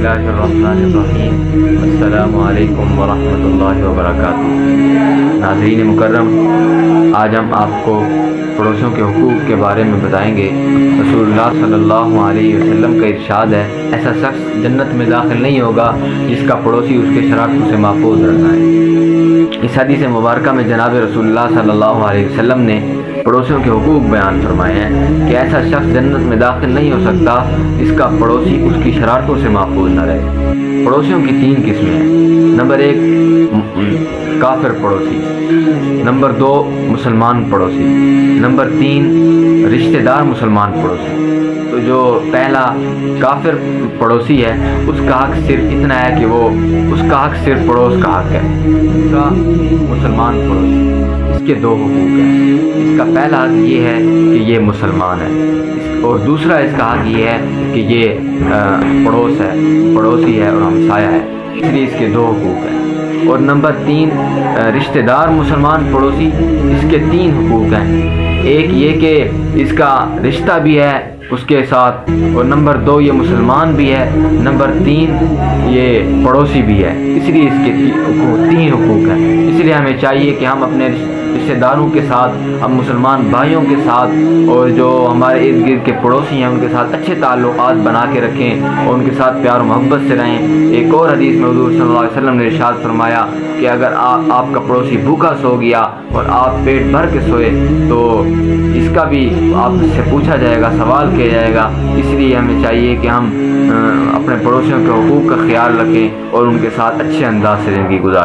बिस्मिल्लाहिर्रहमानिर्रहीम। अस्सलामु अलैकुम वरहमतुल्लाहि वबरकातुहू। नाज़रीन मुकर्रम, आज हम आपको पड़ोसियों के हुकूक के बारे में बताएंगे। रसूलुल्लाह सल्लल्लाहु अलैहि वसल्लम का इरशाद है, ऐसा शख्स जन्नत में दाखिल नहीं होगा जिसका पड़ोसी उसके शरारतों से महफूज रहना है। इस हदीस मुबारक में जनाब रसूलुल्लाह सल्लल्लाहु अलैहि वसल्लम ने पड़ोसियों के हुकूक बयान फरमाए हैं कि ऐसा शख्स जन्नत में दाखिल नहीं हो सकता जिसका पड़ोसी उसकी शरारतों से महफूज न रहे। पड़ोसियों की 3 किस्में हैं। नंबर 1 काफिर पड़ोसी, नंबर 2 मुसलमान पड़ोसी, नंबर 3 रिश्तेदार मुसलमान पड़ोसी। तो जो पहला काफिर पड़ोसी है उसका हक सिर्फ इतना है कि वो उसका हक सिर्फ पड़ोस का हक है। उसका मुसलमान पड़ोसी, इसके 2 हुकूक हैं। इसका पहला हक ये है कि ये मुसलमान है, और दूसरा इसका हक ये है कि ये पड़ोसी है और हमसाया है, इसलिए इसके 2 हुकूक हैं। और नंबर 3 रिश्तेदार मुसलमान पड़ोसी, इसके 3 हुकूक हैं। एक ये कि इसका रिश्ता भी है उसके साथ, और नंबर 2 ये मुसलमान भी है, नंबर 3 ये पड़ोसी भी है, इसलिए इसके 3 हुकूक हैं। इसलिए हमें चाहिए कि हम अपने रिश्तेदारों के साथ, हम मुसलमान भाइयों के साथ और जो हमारे इर्द गिर्द के पड़ोसी हैं उनके साथ अच्छे ताल्लुकात बना के रखें और उनके साथ प्यार मोहब्बत से रहें। एक और हदीस में हुज़ूर सल्लल्लाहु अलैहि वसल्लम ने इरशाद फरमाया कि अगर आपका पड़ोसी भूखा सो गया और आप पेट भर के सोए तो इसका भी आपसे पूछा जाएगा, सवाल किया जाएगा। इसलिए हमें चाहिए कि हम अपने पड़ोसियों के हुकूक का ख्याल रखें और उनके साथ अच्छे अंदाज से ज़िंदगी गुजारें।